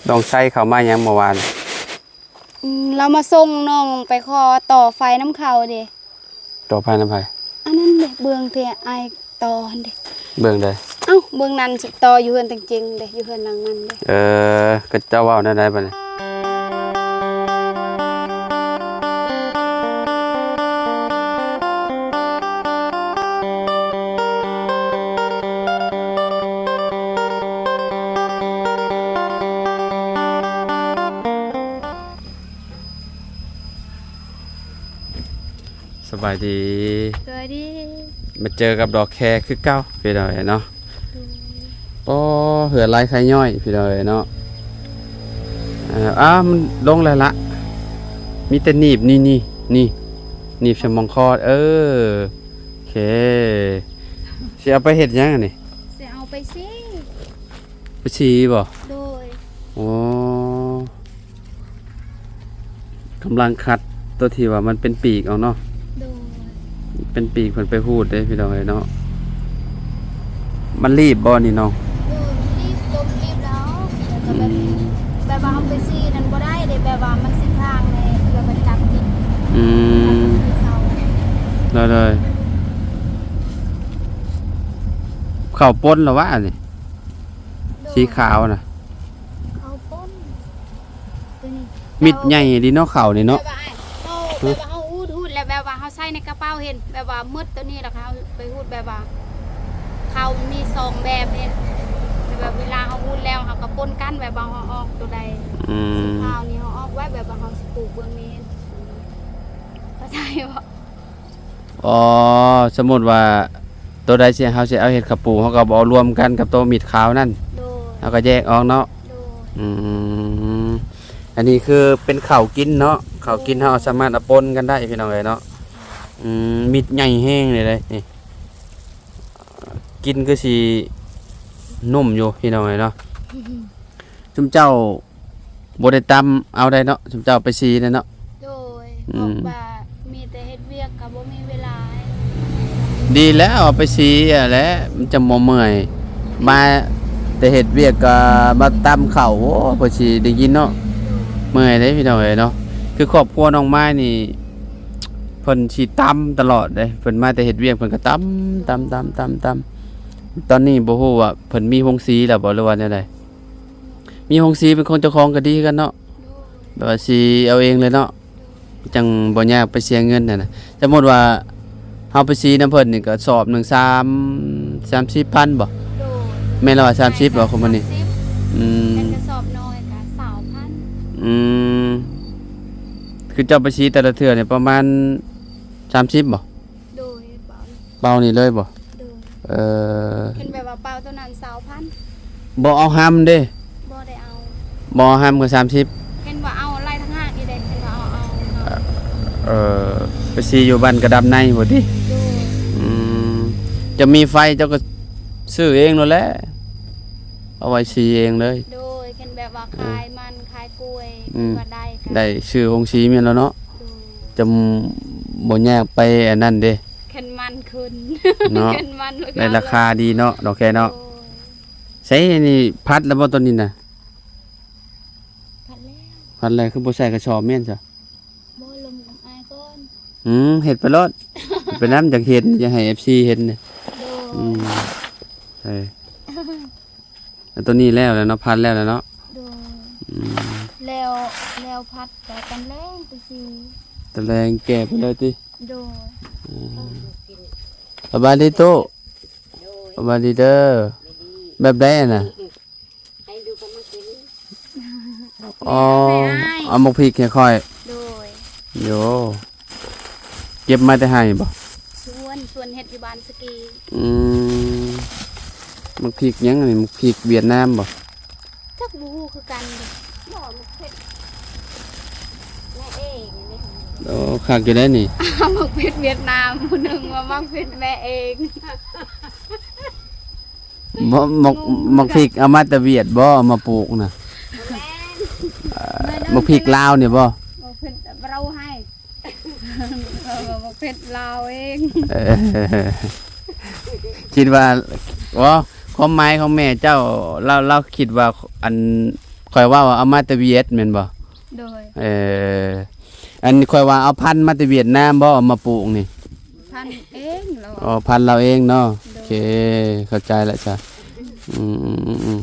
น้องใช้เขามายังเมื่อวาน เรามาส่งน้องไปคอต่อไฟน้ำเขาเด้ ต่อภายในภัย อันนั้นเด้เบืองเทียไอต่อเด้ เบิ่งได้ เอ้าเบืองนั้นสิต่ออยู่เฮือนจริงๆเด้อยู่เฮือนหลังนั้นเด้ ก็เจ้าเว้าได้บัดนี้สบายดี สวัสดี มาเจอกับดอกแคคือเก้าพี่น้อยเนาะโอ้เหือลายไข่ย่อยพี่น้อยเนาะมันลงแล้วละมีแต่หนีบนี่หนีบสมองคอโอเคสิเอาไปเฮ็ดหยังอันนี่ สิเอาไปสิ ไปฉี่บ่ โดย โอ้กำลังคัดตัวที่ว่ามันเป็นปีกเอาเนาะ โดย เป็นปีกเพิ่นไปพูดเด้พี่น้องเอ้ยเนาะมันรีบบ่นี่น้อง โดยรีบจมรีบแล้วแล้วก็แบบว่าเอาไปสินั่นบ่ได้เด้แบบว่ามันสิทางแน่เพื่อมันจับติด อืม เขา เลยข้าวป้นเหรอวะนี่สีขาวน่ะ เขาป้นตัวนี้ มิดใหญ่ดีเนาะข้าวนี่เนาะ แบบว่าเอาหูดแล้วแบบว่าเขาใส่ในกระเป๋าเห็นแบบว่ามืดตัวนี้แล้วเขาไปหูดแบบว่าเขามีสองแบบเนี่ยแบบเวลาเขาหูดแล้วเขาก็ปนกันแบบว่าเขาออกตัวใด อื สี ม ขาวนี่เขาออกไว้แบบว่าเขาสิปลูกเบื้องนี้เข้าใจป่ะ อ๋อสมมุติว่าตัวใดสิเฮาสิเอาเห็ดข้าวปูเฮาก็บ่เอารวมกันกับตัวมิดขาวนั่น โดย เฮาก็แยกออกเนาะ โดย อืมอันนี้คือเป็นข้าวกินเนาะข้าวกินเฮาสามารถเอาปนกันได้พี่น้องเอ้ยเนาะมิดใหญ่แห้งเลยนี่กินคือสินุ่มอยู่พี่น้องเอ้ยเนาะจุมเจ้าบ่ได้ตำเอาได้เนาะจุมเจ้าไปซีได้เนาะ โดย อื บอ ม กว่ามีแต่เฮ็ดเวียกกับบ่มีเวลา ดีแล้วเอาไปซีอ่ะแหละมันจะบ่เมื่อยมาแต่เฮ็ดเวียกก็มาตำข้าวโอ้บ่สิได้ยินเนาะเมื่อยเด้พี่น้องเอ้ยเนาะคือครอบครัวน้องไม้นี่เพิ่นสิตำตลอดเด้เพิ่นมาแต่เฮ็ดเวียกเพิ่นก็ตำตอนนี้บ่ฮู้ว่าเพิ่นมีโรงสีแล้วบ่หรือว่าแนวใดมีโรงสีเป็นของเจ้าของก็ดีกันเนาะ โดย แบบว่าสิเอาเองเลยเนาะจังบ่ยากไปเสียเงินน่ะนะสมมุติว่าเฮาไปซีน้ำเพิ่นนี่ก็สอบหนึ่ง30,000บ่ โดย แม่นแล้วว่า30บ่ของมันนี่อืม เป็นกระสอบน้อยกับ2,000 อืมคือเจ้าไปซีแต่ละเทื่อนี่ประมาณ30บ่ โดยเบา เบานี่เลยบ่ โดย เออ เห็นแบบว่าเปล่าตัวนั้น2,000 บ่เอาห้ํเด้ บ่ได้เอา บ่เอาห้ํก็30 เห็นว่าเอาไล่ทั้งห้างนี่เด้เห็นว่าเอา เออไปซีอยู่บ้านกระดับในบ่ติ โดย อืมจะมีไฟเจ้าก็ซื้อเองนั่นแหละเอาไว้ซีเองเลย โดยเห็นแบบว่าขายมันขายกล้วย อืม ว่าได้กัน ได้ชื่อโรงสีแม่นแล้วเนาะ โดย จะบ่ยากไปอันนั้นเด้ เข็นมันขึ้น เนาะ เข็นมันแล้วก็ ในราคาดีเนาะดอกแค่เนาะ โดย ใช้อันนี้พัดแล้วบ่ตัวนี้น่ะ พัดแล้ว พัดแล้วคือบ่ใส่กระสอบแม่นจ้ะ บ่ลงน้ำอายก่อน เฮ็ดไปรอด ไปน้ำจากเห็นอย่าให้ FC เห็นเนี่ย โดย อืมใช่แล้วตัวนี้แล้วเนาะพัดแล้วเนาะ โดย อืม แล้วพัดแต่กันแรงไปสิ ตะแรงแก่ไปเลยติ โดย สบายดีโตสบายดีเด้อแบบใดอะน่ะ ให้ดูกันมากิน อ๋อเอาหมกพริกค่อย โดย ๆโยเก็บมาแต่ให้บ่ ส่วนเฮ็ดอยู่บ้านสกี อืมหมกพริกหยังอันนี้หมกพริกเวียดนามบ่ จักบ่ฮู้คือกันเด้ บ่มันเผ็ดแม่เองนี่ โอ้คักอยู่ได้นี่ เอามักเพชรเวียดนามผู้หนึงว่ามักเพชรแม่เอง บ่หมกพริกเอามาแต่เวียดบ่เอามาปลูกน่ะ แม่ หมกพริกลาวนี่บ่ มักเพชรเราให้มักเพชรลาวเอง เออคิดว่าว่าความหมายของแม่เจ้าเราคิดว่าอัน ข่อยว่าเอามาแต่เวียดแม่นบ่ โดย อันนี้ข่อยว่าเอาพันธุ์มาแต่เวียดนามบ่เอามาปลูกนี่ พันเองเรา อ๋อพันธุ์เราเองเนาะโอเคเข้าใจแล้วจ้ะอืม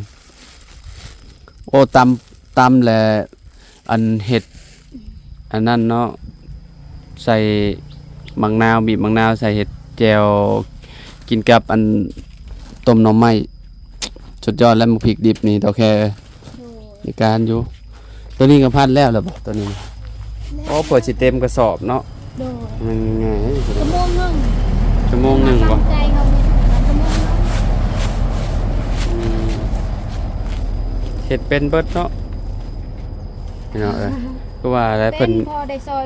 โอ้ตำแหละอันเห็ดอันนั้นเนาะใส่มะนาวบีบมะนาวใส่เห็ดแจ่วกินกับอันต้มหน่อไม้สุดยอดแล้วมันพริกดิบนี่เท่าแค่ โดย ในการอยู่ตัวนี้ก็พันแล้วเหรอบ่ตัวนี้โอ้เปิดสิเต็มกระสอบเนาะ โดย มันไง ชั่วโมงหนึง ชั่วโมงหนึงบ่ ตั้งใจเขาชั่วโมงหนึง เฮ็ดเป็นเบิดเนาะพี่น้องก็ว่าแล้ว เป็ เพิ่น พอได้ซอย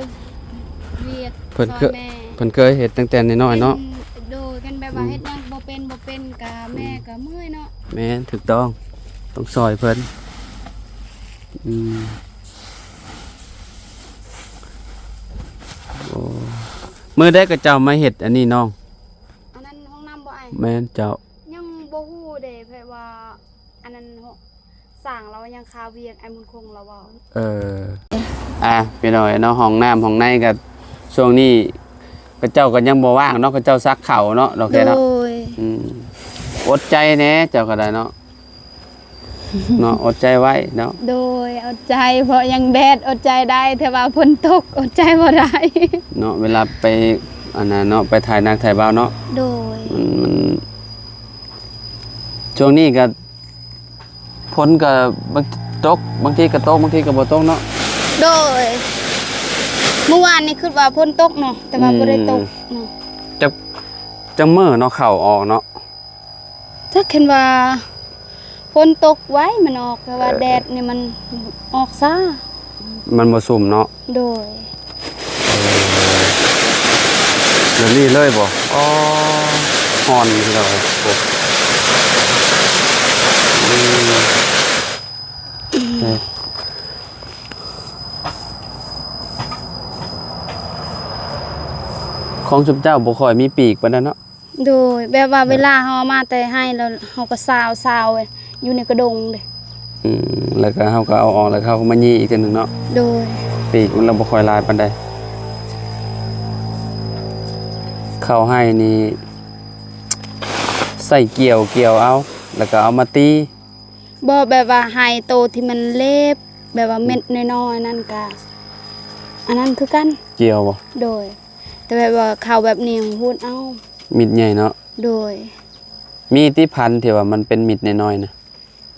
เวียด เพิ่น ซอย เคย แม่ เพิ่นเคยเฮ็ดตั้งแต่น้อยๆเนาะ ป็โดยกันแบบว่าเฮ็ดหยังบ่เป็นกะแม่กะเมื่อยเนาะ แม่นถูกต้องซอยเพิ่นโอ้มื้อใดก็เจ้ามาเฮ็ดอันนี้น้อง อันนั้นห้องน้ำบ่อ้าย แม่นเจ้า ยังบ่ฮู้เด้เพราะว่าอันนั้นสร้างเรายังคาเวียกไอ้มุนคงเราเว้า พี่น้อยเนาะห้องน้ำห้องในก็ช่วงนี้ก็เจ้าก็ยังบ่ว่างเนาะก็เจ้าซักข้าวเนาะโอเคเนาะ ย อดใจแหน่เจ้าก็ได้เนาะ เนาะอดใจไว้เนาะ โดยอดใจเพราะยังแดดอดใจได้แต่ว่าฝนตกอดใจบ่ได้ เนาะเวลาไปอันนั้นเนาะไปถ่ายนักถ่ายเบาเนาะ โดย มันช่วงนี้ก็ฝนก็บางตกบางทีก็ตกบางทีก็บ่ตกเนาะ โดยเมื่อวานนี่คือว่าฝนตกเนาะแต่ว่าบ่ได้ตกเนาะ จังมื้อเนาะเข้าออกเนาะ ถ้าเห็นว่าฝนตกไว้มันออกแต่ว่าแดดนี่มันออกซ่า มันบ่สุ่มเนาะ โดย เดี๋ยวนี้เลยบ่อ๋อฮ้อนพี่น้องโอ้ของชุบเจ้าบ่ค่อยมีปีกปานนั้นเนาะ โดยแบบว่าเวลาเฮาเอามาแต่ให้แล้วเฮาก็ซาวไว้อยู่ในกระดงเด้ แล้วก็เฮาก็เอาออกแล้วเขาก็มายีอีกทีหนึงเนาะ โดย ปีกมันเราบ่ค่อยลายปานใดเข้าให้นี่ใส่เกี่ยวเอาแล้วก็เอามาตี บ่แบบว่าให้โตที่มันเล็บแบบว่าเม็ดน้อยๆนั่นก็อันนั้นคือกัน เกี่ยวบ่ โดย แต่แบบว่าข้าวแบบนี้พูดเอา มิดใหญ่เนาะ โดย มีที่พันธุ์ที่ว่ามันเป็นมิดน้อยๆนะ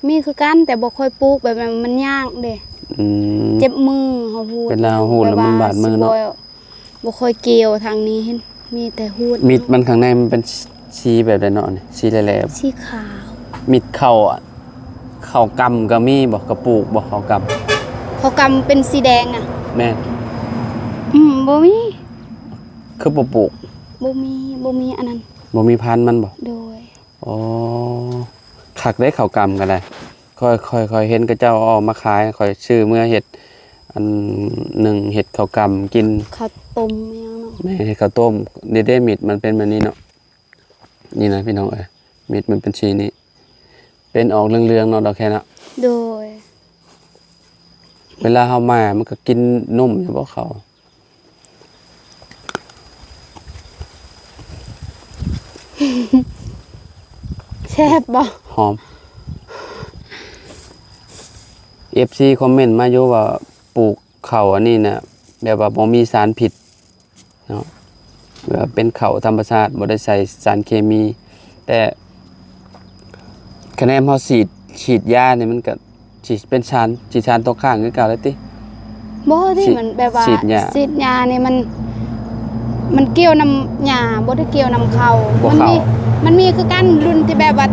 มีคือกันแต่บ่ค่อยปลูกแบบนั้นมันยากเด้ อืม เจ็บมือเฮาพูด เวลาหูดแล้วมันบาดมือเนาะ บ่ค่อยเกี่ยวทางนี้เห็นมีแต่หูด มิดมันข้างในมันเป็นสีแบบใดเนาะนี่สีแหลม สีขาว ๆมิดเข้าอะเข้ากำก็มีบ่กระปลูกบ่เข้าก เขากำเป็นสีแดงอ่ะ ำแม่น บ่มี คือบ่ปลูก บ่มีอันนั้น บ่มีพันธุ์มันบ่ โดย อ๋อคักได้เข้ากำก็ได้ค่อยเห็นกระเจ้าเอาออกมาขายค่อยซื้อเมื่อเฮ็ดอันหนึ่งเฮ็ดข้าวกำกิน ข้าวต้มอิหยังเนาะ แม่เฮ็ดข้าวต้มนี่ได้มิดมันเป็นแบบนี้เนาะนี่นะพี่น้องเอ้ยมิดมันเป็นสีนี้ เป็นออกเหลืองๆเนาะดอกแค่นั้น โดย เวลาเฮามามันก็กินนมอยู่บ่เขา แซ่บบ่ หอม FC คอมเมนต์มาอยู่ว่าปลูกข้าวอันนี้น่ะแบบว่าบ่มีสารพิษเนาะแบบเป็นข้าวธรรมชาติบ่ได้ใส่สารเคมี แต่คะแนนเฮาฉีดยานี่มันก็ฉีดเป็นสารตกค้างคือเก่าแล้วติ บ่ที่ ฉีด มันแบบว่า ฉีดหญ้า ฉีดหญ้านี่มันเกี่ยวน้ำหญ้าบ่ได้เกี่ยวน้ำเขา บ่ มั เข้า มันมีคือกันรุ่นที่แบบว่า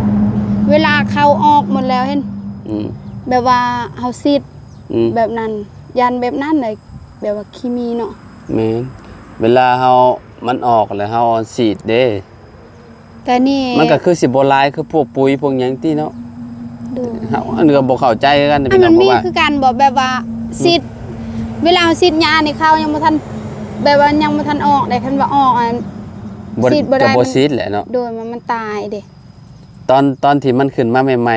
เวลาเขาออกหมดแล้วเห็น อืม แบบว่าเฮาฉีด อืม แบบนั้นยันแบบนั้นเลยแบบว่าเคมีเนาะ แม่นเวลาเฮามันออกแล้วเฮาฉีดเด้ แต่นี่ มันก็คือสิบ่หลายคือพวกปุ๋ยพวกหยังติเนาะ ดู เฮาอันนี้ก็บ่เข้าใจกัน อัน พี่น้ มั อง น เพ มี ราะว่า คือการบอกแบบว่าฉีดเวลาฉีดยานี่เขายังบ่ทันแบบว่ายังบ่ทันออกได้คันว่าออกอัน ฉีดบ่ได้ ก็บ่ฉีดแหละเนาะ โดยมันตายเด้ ตอนที่มันขึ้นมาใหม่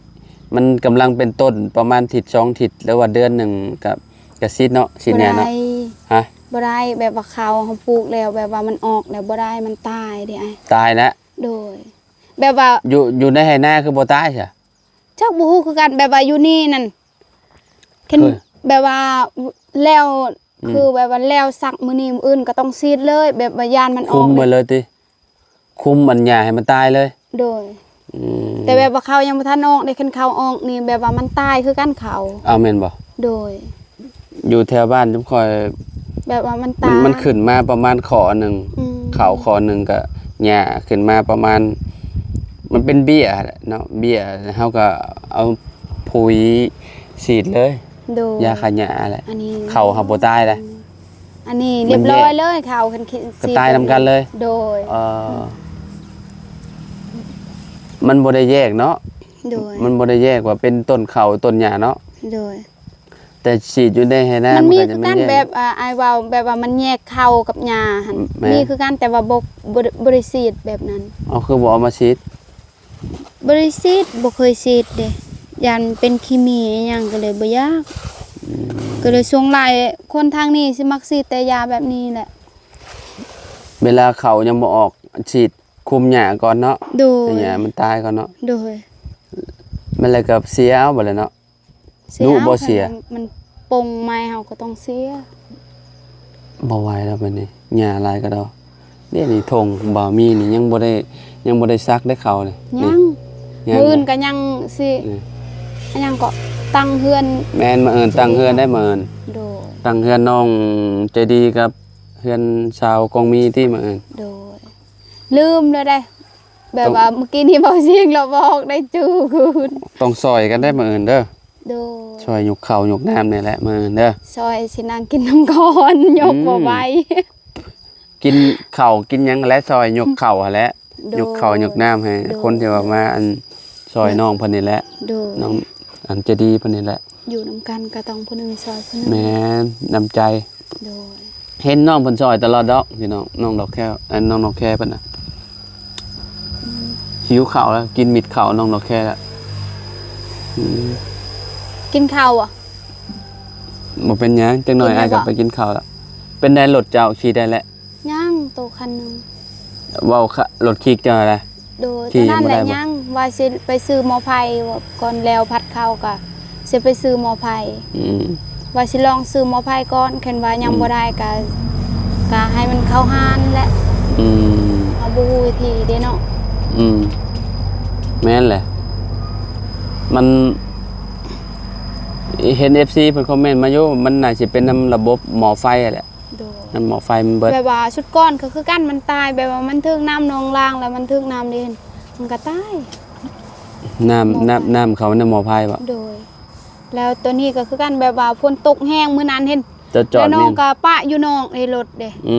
ๆ มันกำลังเป็นต้นประมาณทิศ2ทิศแล้วว่าเดือนหนึงกับซีดเนาะซีดเนี่ยเนาะฮะ บ่ได้แบบว่าเขาเฮาปลูกแล้วแบบว่ามันออกแล้วบ่ได้มันตายเด้ไอ้ ตายแล้ว โดยแบบว่า อยู่ในไหนาคือบ่ตายใช่ จักบ่ฮู้คือกันแบบว่าอยู่นี่นั่นเห็น เคย แบบว่าแล้วคือแบบว่าแล้วสักมื้อนี้มื้ออื่นก็ต้องซีดเลย แบบว่ายานมันอ คุ อ ม ก มาเลยติคุมมันหญ้าให้มันตายเลย โดย อืม แต่แบบว่าเขายังบ่ทันออกได้คันเขาออกนี่แบบว่ามันตายคือกันเขา เอาแม่นบ่ โดย อยู่แถวบ้านจุ๊บคอย แบบว่ามัน มั ตาน ย มันขึ้นมาประมาณขอหนึง อืม เขาขอหนึงก็หญ้าขึ้นมาประมาณ มันเป็นเบี้ยแหละเนาะเบี้ยเฮาก็เอาปุ๋ยฉีดเลย โดย ยาฆ่าหญ้าแหละ อันนี้ เขาหาบ่ตายเลย อันนี้เรียบร้อยเลยเขาคันคิด ก็ตายนำกันเลย โดย มันบ่ได้แยกเนาะ โดย มันบ่ได้แยกว่าเป็นต้นเขาต้นหญ้าเนาะ โดย แต่ฉีดอยู่ในไหนา มันมี ก็ คื จะ อ ไม่ กัน แยก แบบไอ้ายเว้าแบบว่ามันแยกเข้ากับหญ้าหั่น แม่ มีคือกันแต่ว่าบ่ได้ซีดแบบนั้น เอาคือบ่เอามาฉีด บ่ได้ซีดบ่เคยซีดเด้ยันเป็นเคมีอิหยังก็เลยบ่อยากก็เลยส่งหลายคนทางนี้สิมักซีดแต่ยาแบบนี้แหละ เวลาเขายังบ่ออกฉีดคุมหญ้าก่อนเนาะ โดย ให้หญ้ามันตายก่อนเนาะ โดย มันเลยก็เสียเอาบ่เลยเนาะ ลูกบ่เสีย มันปงไม้เฮาก็ต้องเสีย บ่ไหวแล้วบัดนี้หญ้าหลายก็ดอกเดี๋ยวนี้ทงบ่มีนี่ยังบ่ได้ซักได้เขาเลย ยัง นี่ มื้ออื่นก็ยังสิ นี่ อันยังก็ตั้งเฮือน แม่นมาเอิ้นตั้งเฮือนได้มาเอิ้น โดย ตั้งเฮือนน้องใจดีกับเฮือนชาวกองมีที่มาเอิ้น โดยลืมเลยได้ แบบว่าเมื่อกี้นี้เบาเสียงเราบอกได้จื้อคืน ต้องซอยกันได้มาเอิ้นเด้อ โดย ช่วยยกข้าวยกน้ำนี่แหละมาเอิ้นเด้อ ซอยสินางกินน้ำก่อนยกบ่ไหว กินข้าวกินหยังและซอยยกข้าวหั่นแหละ โดย ยกข้าวยกน้ำให้ โดย คนที่ว่ามาอันซอยน้องเพิ่นนี่แหละ โดย น้องอันใจดีเพิ่นนี่แหละ อยู่นำกันก็ต้องผู้หนึงซอยผู้หนึง แม่นน้ำใจ โดย เห็นน้องเพิ่นซอยตลอดดอกพี่น้องดอกแค่น้องดอกแค่เพิ่นน่ะหิวข้าวแล้วกินมิดข้าวน้องดอกแค่แล้วอืม กินข้าวอ่ะ บ่เป็นหยังจังหน่อย กินได้ อ้ายก็ บ่ ไปกินข้าวแล้วเป็นได้รถเจ้าขี่ได้แล้ว ย่างโตคันหนึง เว้าค่ะรถขี่เจ้าอะไร โดย ขี่ ตอนนั้นแหละ บ่ได้บ่ ย่างว่าสิไปซื้อหมอไผ่ก่อนแล้วพัดข้าวก็สิไปซื้อหมอไผ่ อืม ว่าสิลองซื้อหมอไผ่ก่อนคันว่ายังบ่ได้ก็ให้มันเข้าห้านแหละ อืม เอาบ่ฮู้วิธีเด้เนาะ อืมแม่นแหละมันเห็น FC เพิ่นคอมเมนต์มาอยู่มันน่าสิเป็นนำระบบหม้อไฟอะแหละ โดย นำหม้อไฟมันเบิด แบบว่าชุดก้อนก็คือกันมันตายแบบว่ามันถึกน้ำนองล่างแล้วมันถึกน้ำดินมันก็ตาย น้ำเขาในหม้อไฟบ่ โดย แล้วตัวนี้ก็คือกันแบบว่าฝนตกแห้งมื้อนั้นเห็น จะจอ แล้ ด วน้อ แม่ ง น ก็ปะอยู่น้องในรถเด้ อื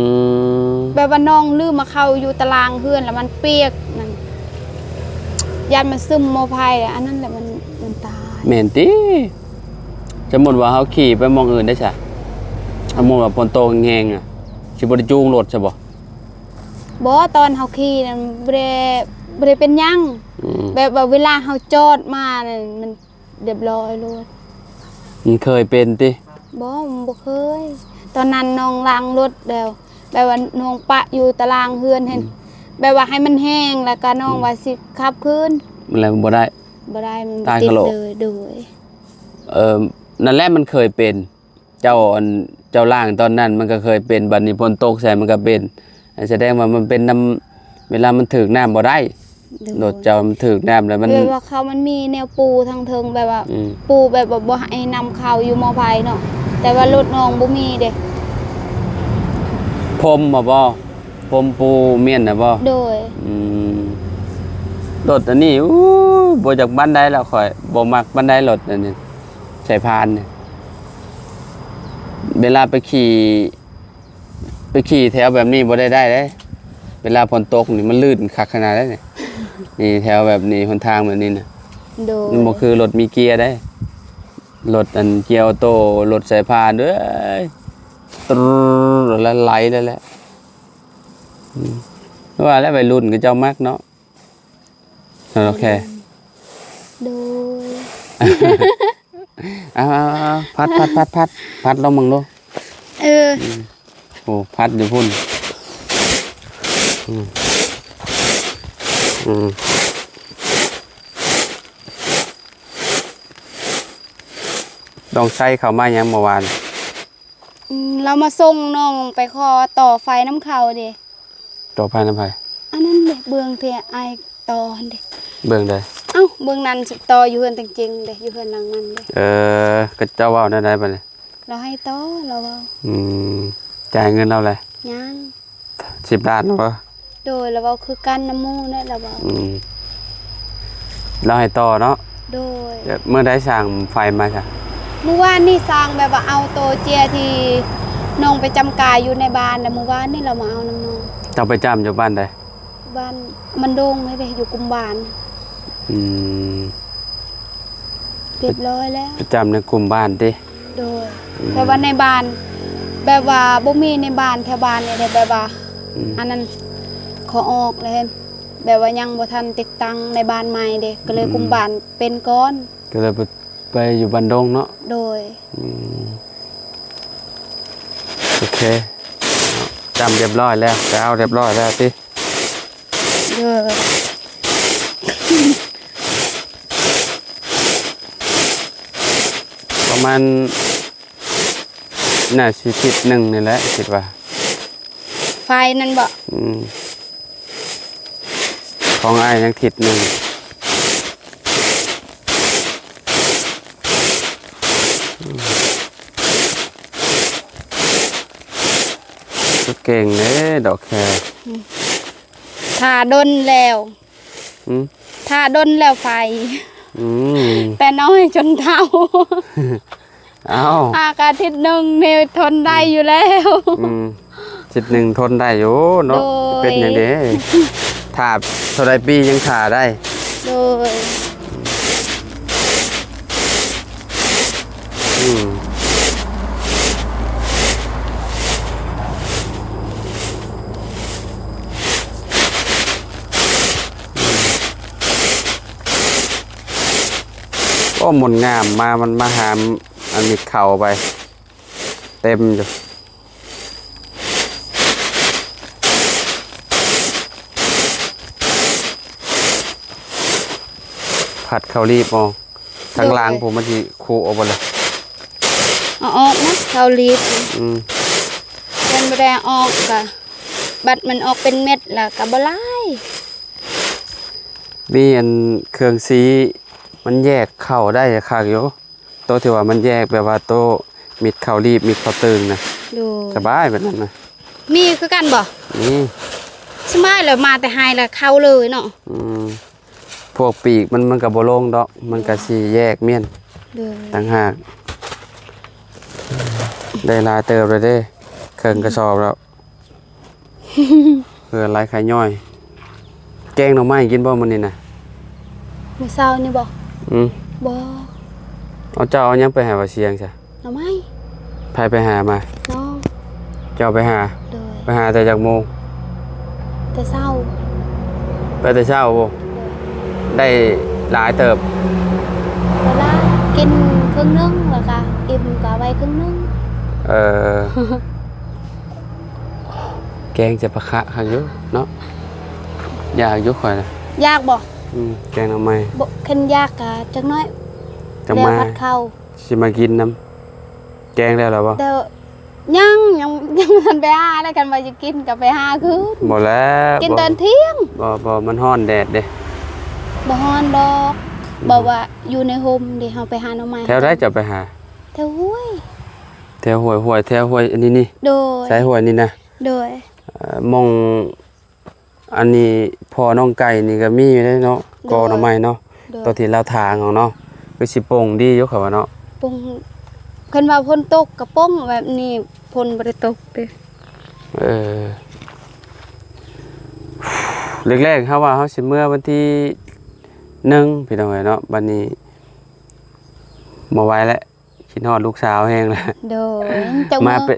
ม แบบว่าน้องลืมมาเข้าอยู่ตารางเพื่อนแล้วมันเปียกนั่นยันมันซึมโมไพอะอันนั้นแหละมันตาย แม่นติสมมุติว่าเฮาขี่ไปหมองอื่นได้ซะสมมุติว่าฝนตกแฮงๆอ่ะสิบ่ได้จูงรถใช่บ่ บ่ตอนเฮาขี่นั่นบ่ได้เป็นหยัง อืม แบบว่าเวลาเฮาจอดมานั่นมันเรียบร้อยเลย มันเคยเป็นติ บ่เคย ตอนนั้นน้องล้างรถแล้วแบบว่าน้องปะอยู่ตารางเฮือนเห็นแบบว่าให้มันแห้งแล้วก็น้องว่าสิขับคืน มันแล้วบ่ได้ บ่ได้มัน ตาย ติด กะโหลก เลยโดย นั่นแหละมันเคยเป็น เจ้าล่างตอนนั้นมันก็เคยเป็นบัดนี้ฝนตกใส่มันก็เป็นแสดงว่ามันเป็นน้ำเวลามันถึกน้ำบ่ได้ โด ร ย ถเจ้ามันถึกน้ำแล้วมัน แบบว่าเขามันมีแนวปูทางเทิงแบบว่า อืม ปูแบบว่าบ่ให้นำเข้าอยู่มอไผเนาะแต่ว่ารถน้องบ่มีเด้ พรมบ่พรมปูเมียนน่ะบ่ โดย อืมรถอันนี้อู้บ่จากบ้านใดแล้วข่อยบ่มักบ้านใดรถอันนี้ใส่พานเนี่ยเวลาไปขี่แถวแบบนี้บ่ได้เด้เวลาฝนตกนี่มันลื่นคักขนาดนั้นนี่แถวแบบนี้หนทางแบบนี้น่ะ โดย มันบ่คือรถมีเกียร์ได้รถอันเกียร์ออโต้รถสายพานเด้ยตรึแล้วไหลแล้วแหละว่าแล้ววัยรุ่นก็เจ้ามักเนาะโอเค โดย เอาพัดลงมึงดู เออ โอ้พัดอยู่พุ่นต้องใช้เขามายังเมื่อวาน เรามาส่งน้องไปขอต่อไฟน้ำเขาเด้ ตัวภายในภาย อันนั้นเด้เบืองเทไอต่อเด้ เบิ่งได้ เอ้าเบืองนั้นสิต่ออยู่เฮือนจริงๆเด้อยู่เฮือนหลังนั้นเด้ ก็เจ้าเว้าได้ปะเนี่ย เราให้ต่อเราเว้า จ่ายเงินเราเลย ยัง 10 ล้านเนาะ โดยเราเว้าคือกันน้ำมูนั่นเราเว้า เราให้ต่อเนาะ โดย เดี๋ยวเมื่อได้สั่งไฟมาจ้ะ เมื่อวานนี่สร้างแบบว่าเอาโตเจียที่น้องไปจำกายอยู่ในบ้านแต่เมื่อวานนี่เรามาเอาน้ำน้อง เจ้าไปจำอยู่บ้านใด บ้านมันโด่งให้ไปอยู่กุมบ้าน อืม เรียบร้อยแล้ว ไปจำในกลุ่มบ้านดิ โดยแต่ว่าในบ้านแบบว่าบ่มีในบ้านแถวบ้านเนี่ยเด้แบบว่าอันนั้นขอออกเลยแบบว่ายังบ่ทันติดตั้งในบ้านใหม่เด้ก็เลยกุมบ้านเป็นก้อน ก็เลยไปอยู่บ้านดงเนาะ โดย โอเคจำเรียบร้อยแล้วจะเอาเรียบร้อยแล้วสิ เออ ประมาณน่าสิทิศหนึ่งนี่แหละคิดว่า ไฟนั่นบ่ ของอ้ายยังทิศหนึ่งก็เก่งเด้ดอกแค ถ้าดนแล้ว ถ้าดนแล้วไฟ แต่น้อยจนเท่า เอา อากาศทิศหนึ่งเนี่ยทนได้อยู่แล้ว ทิศหนึ่งทนได้อยู่เนาะ โดย เป็นอย่างนี้ถ้าเท่าไรปียังถ่าได้ โดย ก็หมดงามมามันมาหามอันมีเข่าไป เต็มอยู่ผัดข้าวรีบมองทั้งล้างผมมันทีคูออกไปเลย เอาออกนะเขาลีดเป็นแรงออกกะบัดมันออกเป็นเม็ดล่ะกะบ่หลาย มีอันเครื่องซีมันแยกเข้าได้ค่ะอยู่โตะที่ว่ามันแยกแบบว่าโตะมิดข้าวรีบมิดข้าวตึงนะ ดู สบายแบบนั้นนะ มีคือกันบ่ นี่ สมัยแล้วมาแต่หายแล้วเข้าเลยเนาะ พวกปีกมันกับโบโลงดอกมันกับสีแยกเมียน ดู ต่างหากได้ลายเติบเลยเด้เครื่องกระสอบแล้ว เพื่อลายไข่ย่อย แกงหน่อไม้กินบ่มันนี่นะ มื้อเช้านี่บ่บ่ เอาเจ้าเอายังไปหาว่าเสียงใช่ หน่อไม้ พายไปหามา น้อง เจ้าไปหา โดย ไปหาแต่จากโมง แต่เช้า ไปแต่เช้าบ่ได้หลายเติบ เวลากินครึ่งนึงแล้วก็อิ่มก็ไว้ครึ่งนึง แกงจะประคะค่ะอยู่เนาะอยากอยุข่อยนะ ยากบ่ แกงหน่อไม้ บ่คันยากกะจักหน้อย จะ แล้ว มา ผัดข้าว สิมากินน้ำแกงแล้วหรอบ่ แต่ยังมันไปหาแล้วกันว่าจะกินกับไปหาคือ บ่แล้ว กินตอนเที่ยง บ่มันฮ้อนแดดเด้ บ่ฮ้อนดอกบอกว่าอยู่ในโฮมเดี๋ยวเฮาไปหาหน่อไม้ แถวได้จะไปหา แถวห้วย แถวห้วยแถวห้วยอันนี้นี่ โดย ใช้ห้วยนี่นะ โดย มองอันนี้พอน้องไก่นี่ก็มีอยู่ได้เนาะกอหน่อไม้เนาะ โดย ตัวที่เราทางของเนาะคือสิโป่งดีอยู่เขาว่าเนาะ ปงคันว่าฝนตกก็ป้งแบบนี้ฝนบ่ได้ตกเด้ แรกๆเฮาว่าเฮาสิเมื่อวันที่1พี่น้องเอ้ยเนาะบัดนี้บ่ไหวแล้วคิดฮอดลูกสาวแฮงแล้ว โดยจัง มาเป็น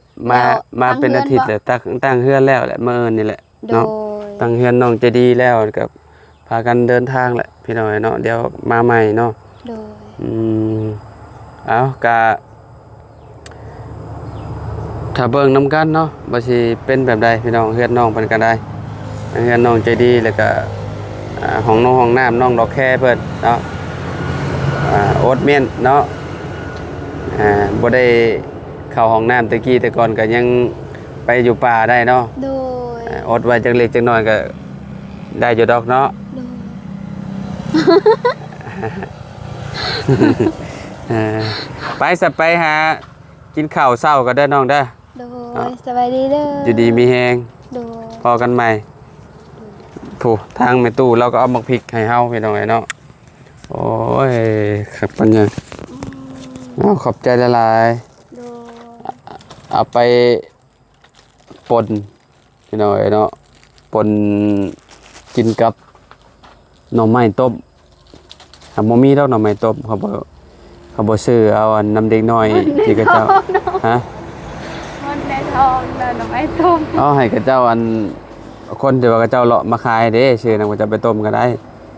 มาเป็นอาทิตย์แล้วตั้งเฮือนแล้วแหละมื้ออื่นนี่แหละ โด เนาะ ย ตั้งเฮือนน้องจะดีแล้วกับพากันเดินทางแหละพี่น้องเนาะเดี๋ยวมาใหม่เนาะ โดย อืมเอากะถ้าเบิ่งนำกันเนาะว่าสิเป็นแบบใดพี่น้องเฮือนน้องเพิ่นก็ได้เฮือนน้องใจดีแล้วก็ห้องน้องห้องน้ำน้องดอกแค่เพิ่นเนาะโอ๊ตเมียนเนาะบ่ได้เข้าห้องน้ำตะกี้แต่ก่อนก็ยังไปอยู่ป่าได้เนาะ โดย อดไว้จักเล็กจักน้อยก็ได้อยู่ดอกเนาะ โดย ไปสับไปหากินข้าวเช้าก็ได้อน้องเด้อ โดยสบายดีเด้อ อยู่ดีมีแฮง โดย พอกันใหม่ถูกทางแม่ตู้เราก็เอาบักพริกให้เฮาพี่น้องไอ้เนาะโอ้ยครับปัญญาเอาขอบใจละลาย โดย เอาไปป่นพี่น้องไอ้เนาะป่นกินกับหน่อไม้ต้มบ่มีดอกหน่อไม้ต้มเขาบ่ซื้อเอาอันน้ำเด็กน้อยที่กระเจ้าฮะ มันได้ทองแล้วน้ำไอ้ต้ม เอาให้กระเจ้าอันคนที่ว่ากระเจ้าเลาะมาขายเด้ซื้อนำกระเจ้าไปต้มก็ได้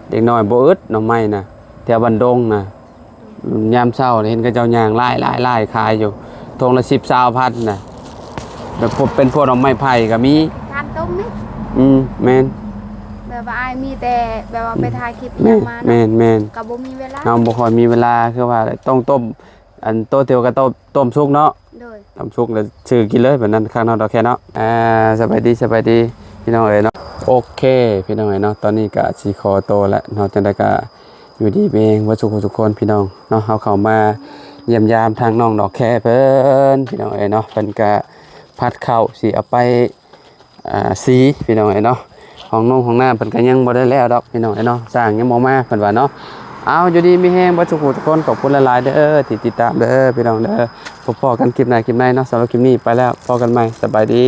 เด็กน้อยบ่อึดหน่อไม้น่ะแถวบ้านดงน่ะยามเช้าเห็นกระเจ้าย่างไล่ขายอยู่ทงละ10-20พันน่ะแบบพวกเป็นพวกหน่อไม้ไผ่ก็มี ทานต้มนี่ แม่น แบบว่าอายมีแต่แบบว่าไปถ่ายคลิป แม่ ยัง น มา แม่นแม่น กับบ่มีเวลา เฮาบ่ค่อยมีเวลาคือว่าต้องต้มอันโตเตียวก็ต้มสุกเนาะ โดย ทำสุกแล้วซื้อกินเลยแบบนั้นข้างนอกดอกแค่เนาะสบายดีพี่น้องเอ๋ยเนาะโอเคพี่น้องเอ๋ยเนาะตอนนี้ก็สิขอโตแล้วเนาะจังได๋ก็อยู่ดีเองว่าทุกคนพี่น้องเนาะเฮาเข้ามาเยี่ยมยามทางน้องดอกแค่เพิ่นพี่น้องเอ๋ยเนาะเพิ่นก็พัดข้าวสิเอาไปสีพี่น้องเอ๋ยเนาะของน้ำเพิ่นก็ยังบ่ได้แล้วดอกพี่น้องเอ๋ยเนาะสร้างยังบ่มาเพิ่นว่าเนาะเอาอยู่ดีมีแฮงบ่ทุกคนขอบคุณหลายๆเด้อที่ติดตามเด้อพี่น้องเด้อพบกันคลิปหน้าเนาะสำหรับคลิปนี้ไปแล้วพบกันใหม่สบายดี